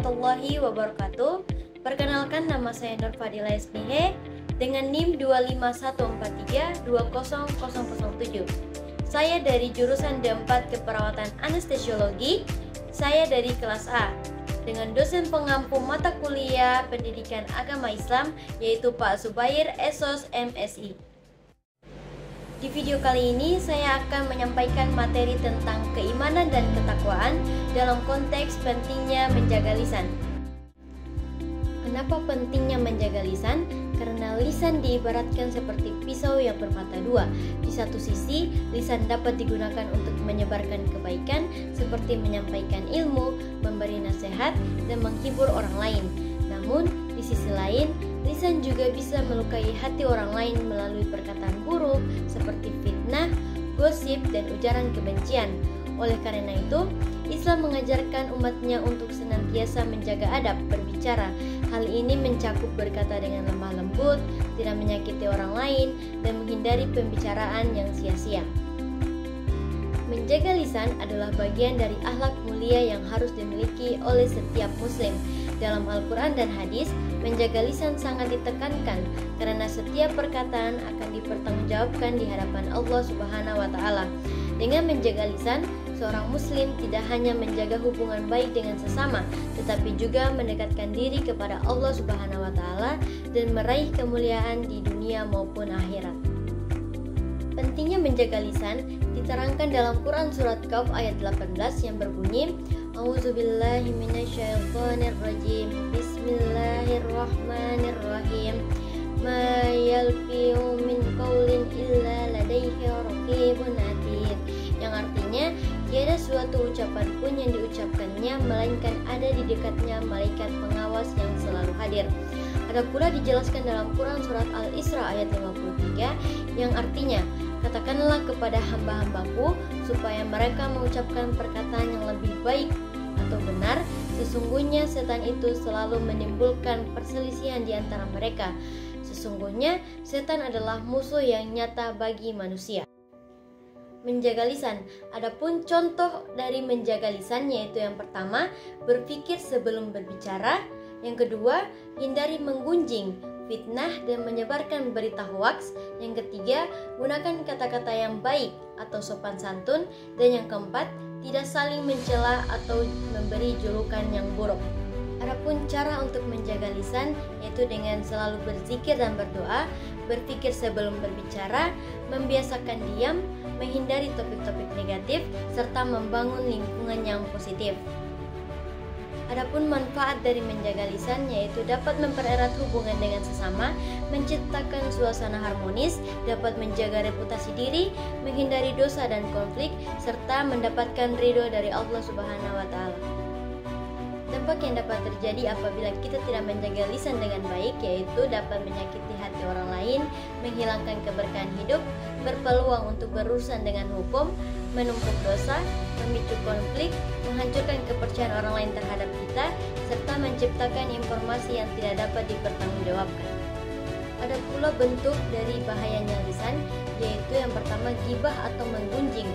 warahmatullahi wabarakatuh. Perkenalkan, nama saya Nur Fadila SPH dengan NIM 25143200007. Saya dari jurusan D4 Keperawatan Anestesiologi. Saya dari kelas A dengan dosen pengampu mata kuliah Pendidikan Agama Islam yaitu Pak Zubair Esos MSI. Di video kali ini saya akan menyampaikan materi tentang keimanan dan ketakwaan dalam konteks pentingnya menjaga lisan. Kenapa pentingnya menjaga lisan? Karena lisan diibaratkan seperti pisau yang bermata dua. Di satu sisi, lisan dapat digunakan untuk menyebarkan kebaikan seperti menyampaikan ilmu, memberi nasihat, dan menghibur orang lain. Namun, di sisi lain, lisan juga bisa melukai hati orang lain melalui perkataan buruk seperti fitnah, gosip, dan ujaran kebencian. Oleh karena itu, Islam mengajarkan umatnya untuk senantiasa menjaga adab berbicara. Hal ini mencakup berkata dengan lemah lembut, tidak menyakiti orang lain, dan menghindari pembicaraan yang sia-sia. Menjaga lisan adalah bagian dari akhlak mulia yang harus dimiliki oleh setiap muslim. Dalam Al-Quran dan hadis, menjaga lisan sangat ditekankan karena setiap perkataan akan dipertanggungjawabkan di hadapan Allah Subhanahu wa Ta'ala. Dengan menjaga lisan, seorang muslim tidak hanya menjaga hubungan baik dengan sesama, tetapi juga mendekatkan diri kepada Allah Subhanahu wa Ta'ala dan meraih kemuliaan di dunia maupun akhirat. Pentingnya menjaga lisan diterangkan dalam Quran surat Qaf ayat 18 yang berbunyi, A'udzubillahi minasyaitonirrajim. Bismillahirrahmanirrahim. Ma yalfi'u min qaulin illa ladaihi raqibun atid. Yang artinya, tiada suatu ucapan pun yang diucapkannya melainkan ada di dekatnya malaikat pengawas yang selalu hadir. Ada pula dijelaskan dalam Quran surat Al-Isra ayat 53 yang artinya, katakanlah kepada hamba-hambaku supaya mereka mengucapkan perkataan yang lebih baik atau benar. Sesungguhnya setan itu selalu menimbulkan perselisihan di antara mereka. Sesungguhnya setan adalah musuh yang nyata bagi manusia. Menjaga lisan. Adapun contoh dari menjaga lisan yaitu yang pertama, berpikir sebelum berbicara. Yang kedua, hindari menggunjing, fitnah, dan menyebarkan berita hoaks. Yang ketiga, gunakan kata-kata yang baik atau sopan santun. Dan yang keempat, tidak saling mencela atau memberi julukan yang buruk. Adapun cara untuk menjaga lisan yaitu dengan selalu berzikir dan berdoa, berpikir sebelum berbicara, membiasakan diam, menghindari topik-topik negatif, serta membangun lingkungan yang positif. Adapun manfaat dari menjaga lisan yaitu dapat mempererat hubungan dengan sesama, menciptakan suasana harmonis, dapat menjaga reputasi diri, menghindari dosa dan konflik, serta mendapatkan ridho dari Allah Subhanahu wa Ta'ala. Dampak yang dapat terjadi apabila kita tidak menjaga lisan dengan baik yaitu dapat menyakiti hati orang lain, menghilangkan keberkahan hidup, berpeluang untuk berurusan dengan hukum, menumpuk dosa, memicu konflik, menghancurkan kepercayaan orang lain terhadap kita, serta menciptakan informasi yang tidak dapat dipertanggungjawabkan. Ada pula bentuk dari bahayanya lisan, yaitu yang pertama ghibah atau menggunjing,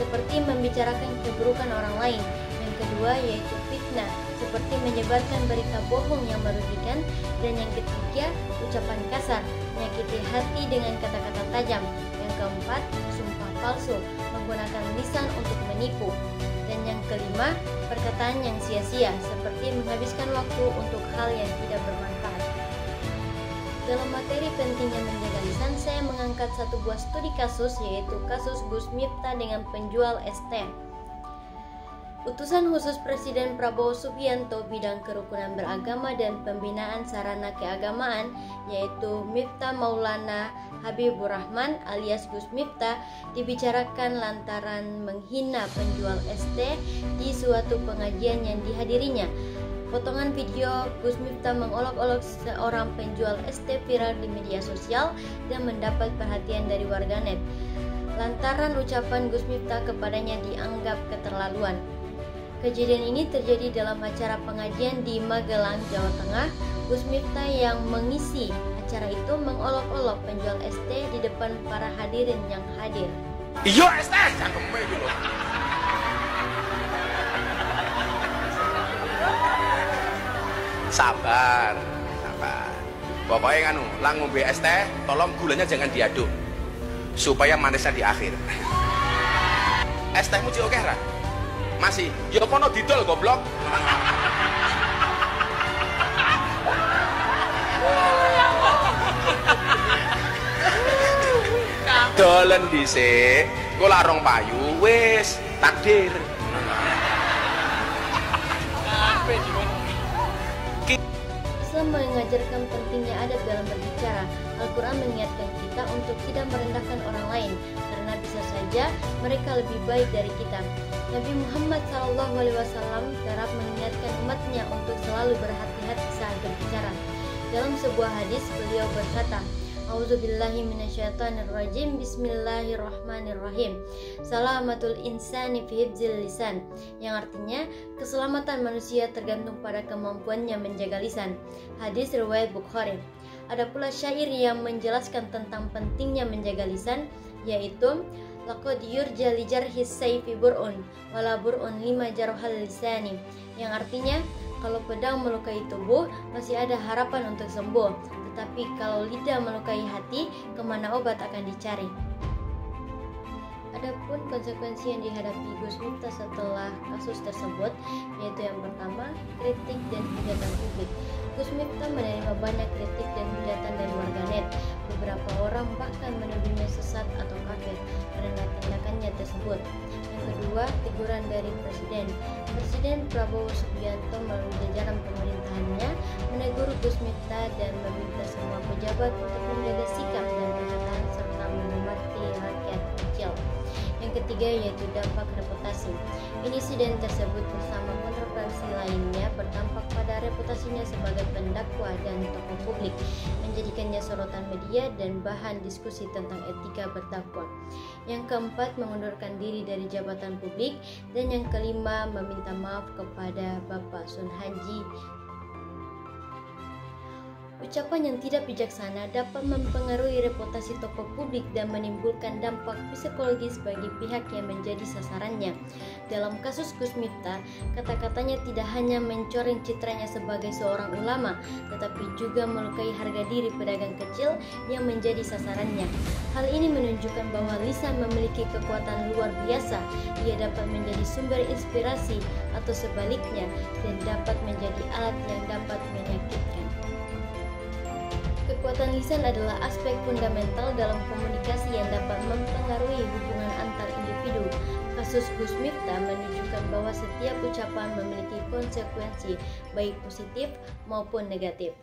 seperti membicarakan keburukan orang lain. Yang kedua yaitu fitnah, seperti menyebarkan berita bohong yang merugikan. Dan yang ketiga, ucapan kasar, menyakiti hati dengan kata-kata tajam. Yang keempat, sumpah palsu, menggunakan lisan untuk menipu. Dan yang kelima, perkataan yang sia-sia, seperti menghabiskan waktu untuk hal yang tidak bermanfaat. Dalam materi pentingnya menjaga lisan, saya mengangkat satu buah studi kasus, yaitu kasus Gus Miftah dengan penjual ST. Utusan khusus Presiden Prabowo Subianto bidang kerukunan beragama dan pembinaan sarana keagamaan, yaitu Miftah Maulana Habibur Rahman alias Gus Miftah, dibicarakan lantaran menghina penjual ST di suatu pengajian yang dihadirinya. Potongan video Gus Miftah mengolok-olok seorang penjual ST viral di media sosial dan mendapat perhatian dari warganet. Lantaran ucapan Gus Miftah kepadanya dianggap keterlaluan. Kejadian ini terjadi dalam acara pengajian di Magelang, Jawa Tengah. Gus Miftah yang mengisi acara itu mengolok-olok penjual ST di depan para hadirin yang hadir. Iyo ST, cakep banget. Sabar, sabar. Pokoknya nganu, lang ngombe es teh, tolong gulanya jangan diaduk supaya manisnya di akhir. Es tehmu cik oke ra? Masih? Ya kono didol goblok. Dolen dhisik, engko larong payu wis takdir. Islam mengajarkan pentingnya adab dalam berbicara. Al-Quran mengingatkan kita untuk tidak merendahkan orang lain, karena bisa saja mereka lebih baik dari kita. Nabi Muhammad SAW kerap mengingatkan umatnya untuk selalu berhati-hati saat berbicara. Dalam sebuah hadis, beliau berkata, A'udzubillahi minasyaitonirrajim. Bismillahirrahmanirrahim. Salamatul insani fi hifzil lisan, yang artinya keselamatan manusia tergantung pada kemampuannya menjaga lisan. Hadis riwayat Bukhari. Ada pula syair yang menjelaskan tentang pentingnya menjaga lisan, yaitu laqad yurja li jarhis sayfi bur'un wala bur'un lima jarhal lisani, yang artinya kalau pedang melukai tubuh masih ada harapan untuk sembuh, tetapi kalau lidah melukai hati, kemana obat akan dicari. Adapun konsekuensi yang dihadapi Gus Miftah setelah kasus tersebut, yaitu yang pertama, kritik dan hujatan publik. Gus Miftah menerima banyak kritik dan hujatan dari warganet. Beberapa orang bahkan menuduhnya sesat atau kafir karena tindakannya tersebut. Yang kedua, teguran dari Presiden Prabowo Subianto melalui jajaran pemerintahannya menegur Gus Miftah dan meminta semua pejabat untuk menjaga sikap dan perkataan serta menghormati rakyat kecil. Yang ketiga yaitu dampak reputasi. Insiden tersebut bersama kontroversi lainnya berdampak pada reputasinya sebagai pendakwa dan tokoh publik, menjadikannya sorotan media dan bahan diskusi tentang etika berdakwah. Yang keempat, mengundurkan diri dari jabatan publik. Dan yang kelima, meminta maaf kepada Bapak Sun Haji. Ucapan yang tidak bijaksana dapat mempengaruhi reputasi tokoh publik dan menimbulkan dampak psikologis bagi pihak yang menjadi sasarannya. Dalam kasus Gus Miftah, kata-katanya tidak hanya mencoreng citranya sebagai seorang ulama, tetapi juga melukai harga diri pedagang kecil yang menjadi sasarannya. Hal ini menunjukkan bahwa lisan memiliki kekuatan luar biasa. Ia dapat menjadi sumber inspirasi atau sebaliknya, dan dapat menjadi alat yang dapat menyakitkan. Kekuatan lisan adalah aspek fundamental dalam komunikasi yang dapat mempengaruhi hubungan antar individu. Kasus Gus Miftah menunjukkan bahwa setiap ucapan memiliki konsekuensi, baik positif maupun negatif.